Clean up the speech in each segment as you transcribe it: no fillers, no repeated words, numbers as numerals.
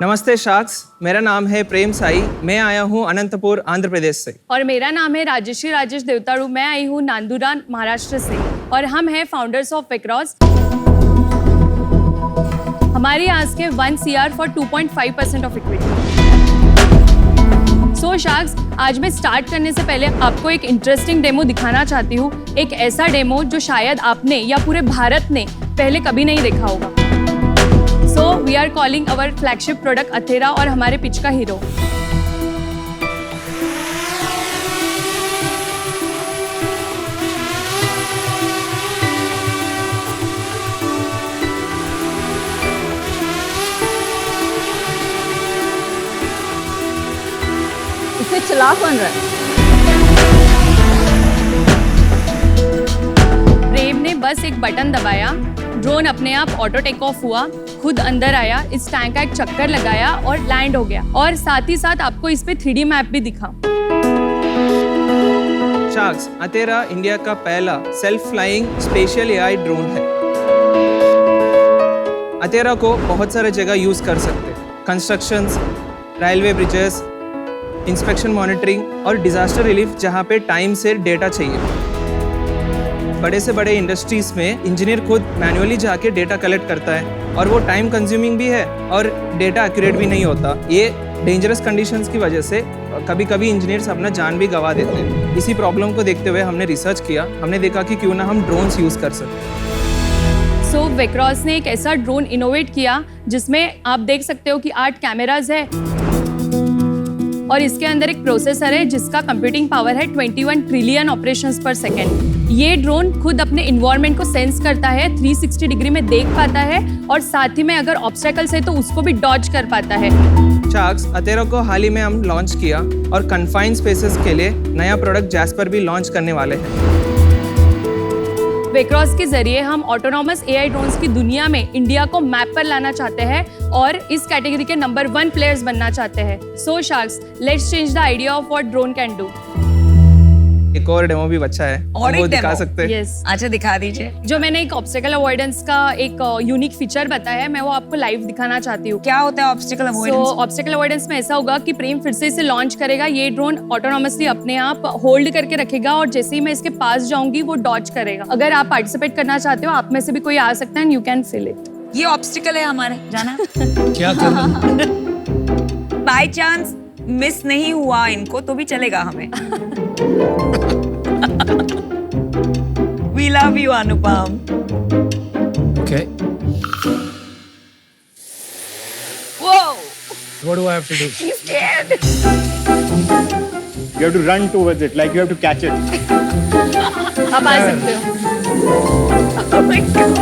नमस्ते शाक्स, मेरा नाम है प्रेम साई। मैं आया हूँ अनंतपुर आंध्र प्रदेश से। और मेरा नाम है राजेश्री राजेश देवताड़ू। मैं आई हूँ नांदुरा महाराष्ट्र से और हम हैं फाउंडर्स ऑफ विक्रॉस। हमारी आज के 1 CR for 2.5% of equity. So sacks, आज मैं स्टार्ट करने से पहले आपको एक इंटरेस्टिंग डेमो दिखाना चाहती हूँ। एक ऐसा डेमो जो शायद आपने या पूरे भारत ने पहले कभी नहीं देखा होगा। So we are calling our flagship product Athera और हमारे पिच का हीरो। इसे चला कौन रहा है? प्रेम ने बस एक बटन दबाया, ड्रोन अपने आप ऑटो टेक ऑफ हुआ, खुद अंदर आया, इस टैंक का एक चक्कर लगाया और लैंड हो गया। और साथ ही साथ आपको इस पे 3D मैप भी दिखा। शाक्स, अथेरा इंडिया का पहला self flying special AI drone है। अथेरा को बहुत सारे जगह यूज कर सकते हैं। Constructions, railway bridges, inspection monitoring और डिजास्टर रिलीफ, जहाँ पे टाइम से डेटा चाहिए। बड़े से बड़े इंडस्ट्रीज में इंजीनियर खुद मैन्युअली जाके डेटा कलेक्ट करता है और वो टाइम कंज्यूमिंग भी है और डेटा एक्यूरेट भी नहीं होता। ये डेंजरस कंडीशंस की वजह से कभी कभी इंजीनियर्स अपना जान भी गंवा देते हैं। इसी प्रॉब्लम को देखते हुए हमने रिसर्च किया। हमने देखा कि क्यों ना हम ड्रोन्स यूज कर सकते। सो विक्रॉस ने एक ऐसा ड्रोन इनोवेट किया जिसमें आप देख सकते हो कि 8 कैमराज है और इसके अंदर एक प्रोसेसर है जिसका कंप्यूटिंग पावर है 21 ट्रिलियन ऑपरेशंस पर सेकेंड। ये ड्रोन खुद अपने इन्वायरमेंट को सेंस करता है, 360 डिग्री में देख पाता है और साथ ही में अगर ऑब्स्टेकल्स है तो उसको भी डॉज कर पाता है। शाक्स, अथेरा को हाल ही में हम लॉन्च किया और कन्फाइंड स्पेसेस के लिए नया प्रोडक्ट जैस्पर भी लॉन्च करने वाले हैं। विक्रॉस के जरिए हम ऑटोनॉमस AI ड्रोन्स की दुनिया में इंडिया को मैप पर लाना चाहते हैं और इस कैटेगरी के नंबर 1 प्लेयर्स बनना चाहते हैं। So sharks, let's change the idea of what drone can do. एक और डेमो भी बच्चा है, और वो एक दिखा डेमो? सकते हैं। यस, अच्छा दिखा दीजिए। जो मैंने एक ऑब्स्टेकल अवॉइडेंस का एक यूनिक फीचर बताया है, मैं वो आपको लाइव दिखाना चाहती हूँ। क्या होता है ऑब्स्टिकल सो अवॉइडेंस? ऑब्स्टेकल अवॉइडेंस में ऐसा होगा कि प्रेम फिर से इसे लॉन्च करेगा। ये ड्रोन ऑटोनॉमसली अपने आप होल्ड करके रखेगा और जैसे ही मैं इसके पास जाऊंगी वो डॉज करेगा। अगर आप पार्टिसिपेट करना चाहते हो, आप में से भी कोई आ सकता है and you can feel it. ये ऑब्स्टिकल है हमारे, जाना। क्या करना? बाय चांस मिस नहीं हुआ इनको तो भी चलेगा हमें। We love you, Anupam. Okay. Whoa, What do I have to do? he's scared. You have to run towards it, like you have to catch it. आप आ सकते हो। Oh my God.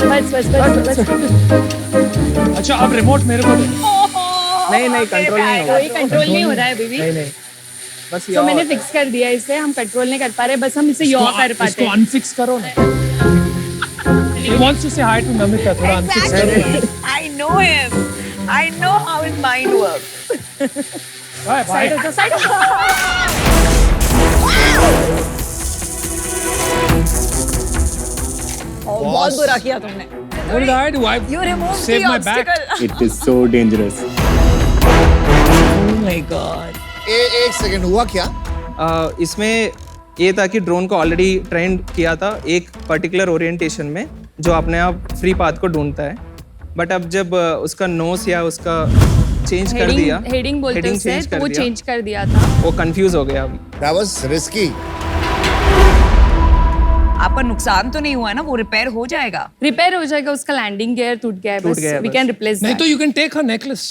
बस। अच्छा, अब रिमोट मेरे को दे। नहीं, कंट्रोल नहीं होगा। कोई कंट्रोल नहीं हो रहा है बेबी। नहीं, बस तो मैंने फिक्स कर दिया इसे। हम कंट्रोल नहीं कर पा रहे, बस हम इसे यॉ कर पाते इसको हैं। अनफिक्स करो ना। He wants to say hi to Namita. थोड़ा अनफिक्स करो। Exactly. I know him. I know how his mind works. Bye bye. Side हो जाओ, साइड हो जाओ। बहुत बुरा किया तुमने। What did I do? I You removed saved the my back. obstacle. It is so dangerous. Oh my God. एक second हुआ क्या? इसमें ये था कि ड्रोन को ऑलरेडी ट्रेंड किया था एक पर्टिकुलर ओरिएंटेशन में जो अपने आप फ्री पाथ को ढूंढता है। बट अब जब उसका नोस या उसका चेंज कर दिया, हेडिंग बोलते हैं heading उसे, change तो कर वो दिया, चेंज कर दिया था। वो कंफ्यूज हो गया अभी। That was risky. आपका नुकसान तो नहीं हुआ है ना? वो रिपेयर हो जाएगा। रिपेयर हो जाएगा, उसका लैंडिंग गियर टूट गया है, टूट बस गया है वी बस। कैन रिप्लेस नहीं तो you can take her necklace.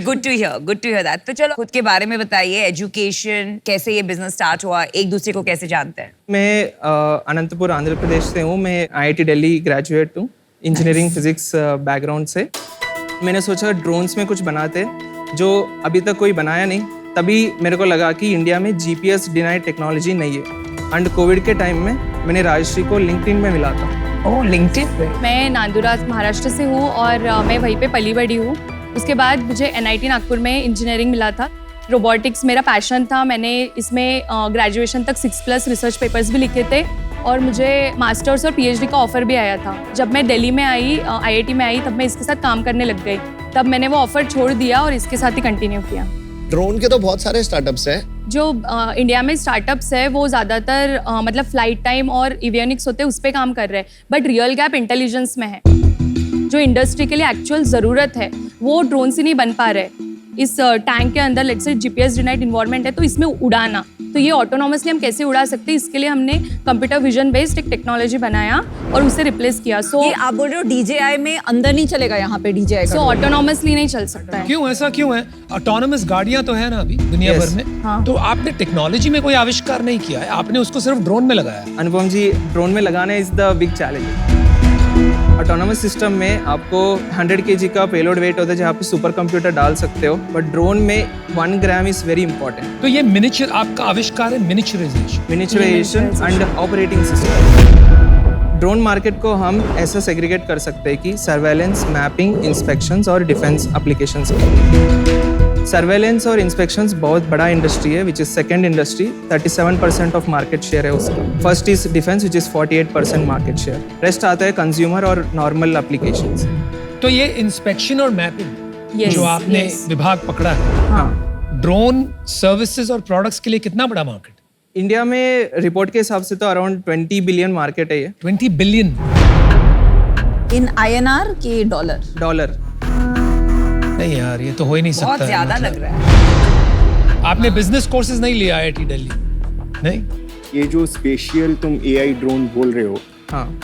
Good to hear that. तो चलो खुद के बारे में बताइए। एजुकेशन, कैसे ये बिजनेस स्टार्ट हुआ, एक दूसरे को कैसे जानते हैं? मैं अनंतपुर आंध्र प्रदेश से हूँ। मैं IIT दिल्ली ग्रेजुएट हूँ, इंजीनियरिंग फिजिक्स बैकग्राउंड से। मैंने सोचा ड्रोन्स में कुछ बनाते जो अभी तक कोई बनाया नहीं। तभी मेरे को लगा कि इंडिया में GPS डिनाइड टेक्नोलॉजी नहीं है। एंड कोविड के टाइम में मैंने राजश्री को लिंक्डइन में मिला था। ओह, लिंक्डइन पे। मैं नांदुरा महाराष्ट्र से हूँ और मैं वहीं पे पली बड़ी हूँ। उसके बाद मुझे NIT नागपुर में इंजीनियरिंग मिला था। रोबोटिक्स मेरा पैशन था। मैंने इसमें ग्रेजुएशन तक 6+ रिसर्च पेपर्स भी लिखे थे और मुझे मास्टर्स और पीएचडी का ऑफर भी आया था। जब मैं दिल्ली में आई, आईआईटी में आई, तब मैं इसके साथ काम करने लग गई। तब मैंने वो ऑफर छोड़ दिया और इसके साथ ही कंटिन्यू किया। ड्रोन के तो बहुत सारे स्टार्टअप्स हैं। जो इंडिया में स्टार्टअप्स है वो ज़्यादातर मतलब फ्लाइट टाइम और एवियोनिक्स होते हैं उस पर काम कर रहे हैं, बट रियल गैप इंटेलिजेंस में है। जो इंडस्ट्री के लिए एक्चुअल ज़रूरत है वो ड्रोन से नहीं बन पा रहे। इस टैंक के अंदर let's say GPS denied environment है, तो इसमें उड़ाना, तो ये ऑटोनॉमसली हम कैसे उड़ा सकते हैं, इसके लिए हमने कंप्यूटर विजन बेस्ड एक टेक्नोलॉजी बनाया और उसे रिप्लेस किया। सो ये आप बोल रहे हो DJI में अंदर नहीं चलेगा, यहाँ पे DJI का ऑटोनॉमसली नहीं चल सकता है। क्यों ऐसा क्यों है? ऑटोनोमस गाड़ियां तो है ना अभी दुनिया Yes. भर में। हाँ। तो आपने टेक्नोलॉजी में कोई आविष्कार नहीं किया है, आपने उसको सिर्फ ड्रोन में लगाया है। अनुपम जी, ड्रोन में लगाना is the big challenge. Autonomous system में आपको 100 kg का पेलोड वेट होता है जहाँ पे सुपर कंप्यूटर डाल सकते हो, बट ड्रोन में 1 ग्राम इज वेरी इंपॉर्टेंट। तो ये मिनिएचर आपका आविष्कार है, miniaturisation. Miniaturisation and operating system. Drone market को हम ऐसा सेग्रीगेट कर सकते हैं कि सर्वेलेंस, मैपिंग, इंस्पेक्शंस और डिफेंस एप्लीकेशंस। सर्वेलेंस और इंस्पेक्शंस बहुत बड़ा इंडस्ट्री है, which is second industry. 37% of market share है उसका। First is defence, which is 48% market share. Rest आता है कंज्यूमर और नॉर्मल एप्लीकेशंस। तो ये इंस्पेक्शन और मैपिंग Yes, जो आपने yes. विभाग पकड़ा है, हाँ, ड्रोन सर्विसेज और प्रोडक्ट्स के लिए कितना बड़ा मार्केट? इंडिया में रिपोर्ट के हिसाब से तो अराउंड 20 बिलियन मार्केट है ये। 20 बिलियन इन INR के डॉलर। नहीं यार, ये तो हो ही नहीं सकता बहुत है, ज्यादा मतलब। लग रहा है। आपने बिजनेस कोर्सेज नहीं लिया IIT दिल्ली? नहीं। ये जो स्पेशियल तुम AI ड्रोन बोल रहे हो, हाँ,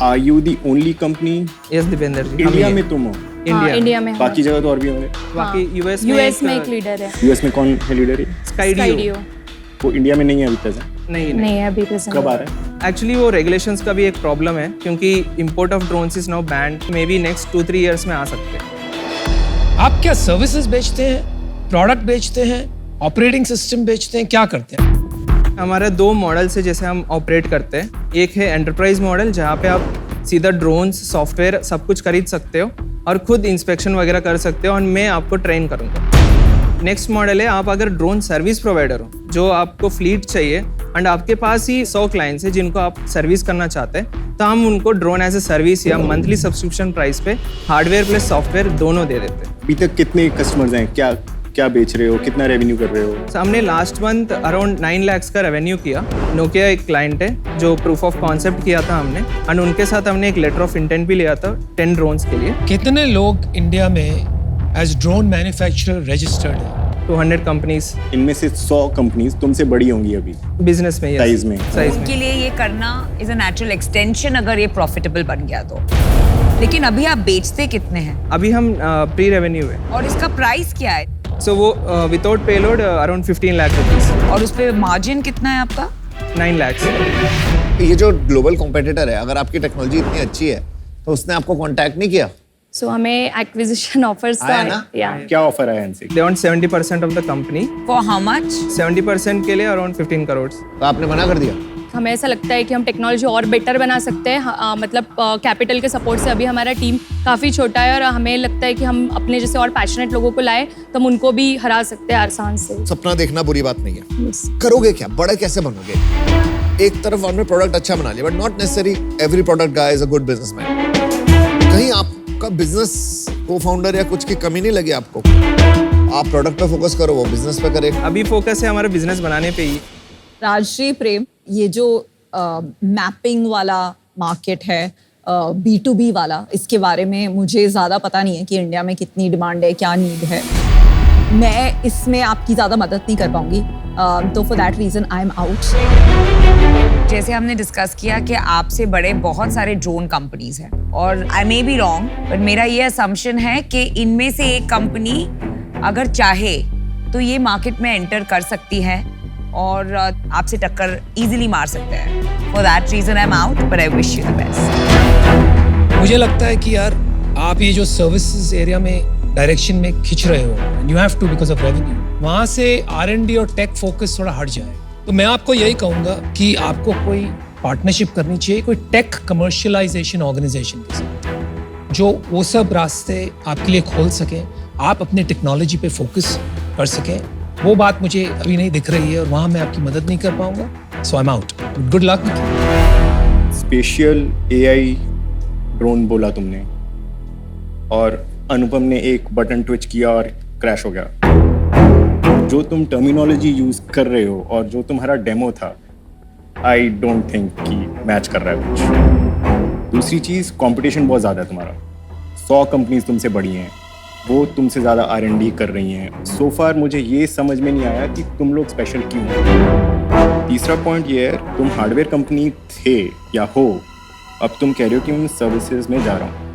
are you the only company yes Dipendra ji. India में तुम हो? हाँ, इंडिया में बाकी जगह तो और भी होंगे। बाकी यूएस यूएस में एक लीडर है, US में कौन है लीडर? Skydio Skydio. वो इंडिया में नहीं है अभी प्रेजेंट। नहीं नहीं है अभी प्रेजेंट। कब आ रहा है? एक्चुअली वो रेगुलेशंस का भी एक प्रॉब्लम है, क्योंकि import of drones is now band. May be next 2-3 years में आ सकते हैं। आप क्या सर्विसेज बेचते हैं, प्रोडक्ट बेचते हैं, ऑपरेटिंग सिस्टम बेचते हैं, क्या करते हैं? हमारे 2 मॉडल से जैसे हम ऑपरेट करते हैं। एक है एंटरप्राइज मॉडल, जहाँ पे आप सीधा ड्रोन्स, सॉफ्टवेयर सब कुछ खरीद सकते हो और खुद इंस्पेक्शन वगैरह कर सकते हो, और मैं आपको ट्रेन करूँगा। नेक्स्ट मॉडल है, आप अगर ड्रोन सर्विस प्रोवाइडर हो, जो आपको फ्लीट चाहिए एंड आपके पास ही 100 क्लाइंट्स हैं जिनको आप सर्विस करना चाहते हैं, तो हम उनको ड्रोन एज ए सर्विस या मंथली सब्सक्रिप्शन प्राइस पे हार्डवेयर प्लस सॉफ्टवेयर दोनों दे देते हैं। अभी तक कितने कस्टमर्स हैं? क्या क्या बेच रहे हो? कितना रेवेन्यू कर रहे हो? So, हमने लास्ट मंथ अराउंड 9 lakhs का रेवेन्यू किया। नोकिया एक क्लाइंट है जो प्रूफ ऑफ कॉन्सेप्ट किया था हमने, एंड उनके साथ हमने एक लेटर ऑफ इंटेंट भी लिया था 10 ड्रोन्स के लिए। कितने लोग इंडिया में एज ड्रोन मैन्युफैक्चरर रजिस्टर्ड है? 200 कंपनीज इनमें से 100 कंपनीज तुमसे बड़ी होंगी अभी बिजनेस में। Size में। साइज उनके में। लिए ये करना इज अ नेचुरल एक्सटेंशन अगर ये प्रॉफिटेबल बन गया तो। लेकिन अभी आप बेचते कितने हैं अभी हम प्री रेवेन्यू है। और इसका प्राइस क्या है? सो वो without payload around 15 lakh rupees. और उस पे मार्जिन कितना है आपका? 9 lakhs। ये जो ग्लोबल कॉम्पिटिटर है, अगर आपकी टेक्नोलॉजी इतनी अच्छी है तो उसने आपको कांटेक्ट नहीं किया? सो हमें एक्विजिशन ऑफर्स आया ना? या क्या ऑफर है इनसे? They want 70% of the company. For how much? 70% के लिए अराउंड 15 crores। तो आपने मना कर दिया? हमें ऐसा लगता है कि हम टेक्नोलॉजी और बेटर बना सकते हैं। मतलब कैपिटल के सपोर्ट से अभी हमारा टीम काफ़ी छोटा है और हमें लगता है कि हम अपने जैसे और पैशनेट लोगों को लाए तो हम उनको भी हरा सकते हैं आसान से। सपना देखना बुरी बात नहीं है, करोगे क्या, बड़े कैसे बनोगे? एक तरफ आपने प्रोडक्ट अच्छा बना लिया, but not necessary every product guy is a good businessman. कहीं आपका बिजनेस को फाउंडर या कुछ की कमी नहीं लगी आपको? आप प्रोडक्ट पे फोकस करो, वो बिजनेस पे करे। अभी फोकस है हमारा बिजनेस बनाने पे ही। राजश्री प्रेम, ये जो मैपिंग वाला मार्केट है, B2B वाला, इसके बारे में मुझे ज़्यादा पता नहीं है कि इंडिया में कितनी डिमांड है, क्या नीड है। मैं इसमें आपकी ज़्यादा मदद नहीं कर पाऊंगी, तो for that reason I am out. जैसे हमने डिस्कस किया कि आपसे बड़े बहुत सारे ड्रोन कंपनीज हैं और आई मे बी रॉन्ग, बट मेरा ये असम्पशन है कि इनमें से एक कंपनी अगर चाहे तो ये मार्केट में एंटर कर सकती है और आपसे टक्कर इजीली मार सकते हैं। For that reason I am out, but I wish you the best. मुझे लगता है कि यार आप ये जो सर्विसेज एरिया में डायरेक्शन में खिंच रहे हो, you have to because of revenue, वहाँ से R&D और टेक फोकस थोड़ा हट जाए। तो मैं आपको यही कहूँगा कि आपको कोई पार्टनरशिप करनी चाहिए कोई टेक कमर्शियलाइजेशन ऑर्गेनाइजेशन के साथ, जो वो सब रास्ते आपके लिए खोल सकें, आप अपने टेक्नोलॉजी पे फोकस कर सकें। वो बात मुझे अभी नहीं दिख रही है और वहाँ मैं आपकी मदद नहीं कर पाऊंगा। So I'm out. Good luck. Spatial AI drone बोला तुमने और अनुपम ने एक बटन ट्विच किया और क्रैश हो गया। जो तुम टर्मिनोलॉजी यूज कर रहे हो और जो तुम्हारा डेमो था, आई डोंट थिंक कि मैच कर रहा है कुछ। दूसरी चीज, कंपटीशन बहुत ज़्यादा है तुम्हारा। 100 कंपनीज तुमसे बड़ी हैं, वो तुमसे ज़्यादा R&D कर रही हैं। सो फार मुझे ये समझ में नहीं आया कि तुम लोग स्पेशल क्यों हो। तीसरा पॉइंट ये है, तुम हार्डवेयर कंपनी थे या हो, अब तुम कह रहे हो कि मैं सर्विसेज में जा रहा हूँ।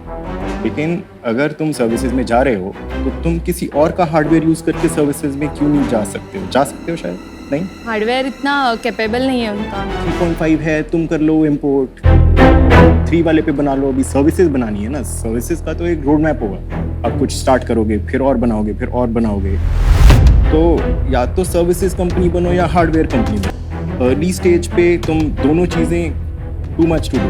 लेकिन अगर तुम सर्विसेज में जा रहे हो तो तुम किसी और का हार्डवेयर यूज़ करके सर्विसेज में क्यों नहीं जा सकते हो? जा सकते हो शायद, नहीं? हार्डवेयर इतना कैपेबल नहीं है उनका। 3.5 है, तुम कर लो इम्पोर्ट। 3 वाले पे बना लो। अभी सर्विसेज बनानी है ना, सर्विसेज का तो एक रोड मैप होगा। अब कुछ स्टार्ट करोगे, फिर और बनाओगे, फिर और बनाओगे। तो या तो सर्विसेज कंपनी बनो या हार्डवेयर कंपनी बनो। अर्ली स्टेज पे तुम दोनों चीज़ें टू मच टू डू।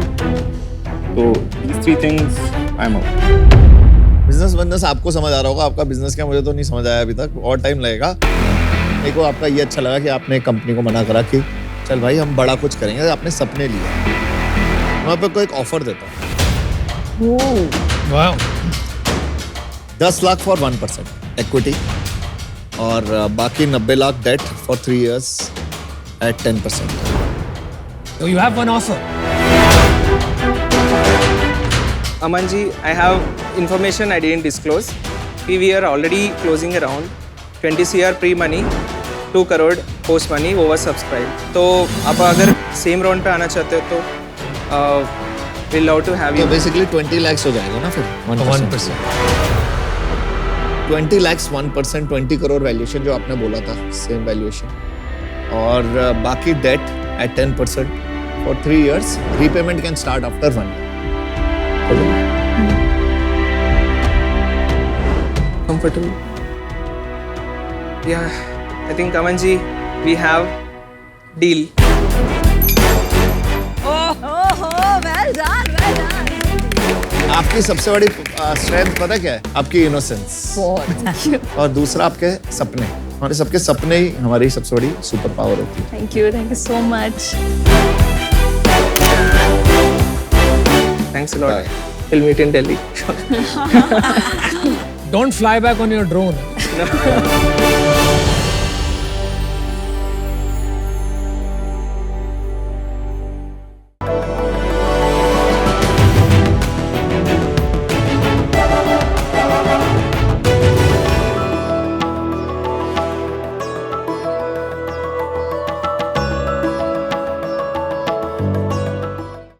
तो these 3 things I am out. Business आपको समझ आ रहा होगा, आपका बिजनेस क्या मुझे तो नहीं समझ आया अभी तक, और टाइम लगेगा। मेरे को आपका ये अच्छा लगा कि आपने कंपनी को मना करा कि चल भाई हम बड़ा कुछ करेंगे, आपने सपने लिए। मैं आपको एक ऑफर देता हूँ, Wow. 10 लाख फॉर 1% इक्विटी और बाकी 90 lakh debt for 3 years at 10%. So you have one offer. Aman ji, I have information I didn't disclose. We are already closing around 20 CR pre-money, 2 crore post-money oversubscribed. तो आप अगर same round पे आना चाहते हो तो we'll love to have तो you. Basically 20 lakhs हो जाएगा ना फिर 1%. 20 lakhs 1%, 20 करोड़ वैल्यूएशन जो आपने बोला था, सेम वैल्यूएशन और बाकी date at 10% for 3 years. Repayment can start after 1 year. Comfortable. Yeah, I think Aman ji, we have deal. well done. आपकी सबसे बड़ी स्ट्रेंथ पता क्या है? आपकी इनोसेंस और दूसरा आपके सपने। हमारे सबके सपने ही हमारी सबसे बड़ी सुपर पावर होती है। Thank you so much. Thanks a lot. We'll meet in Delhi. Don't fly back on your drone.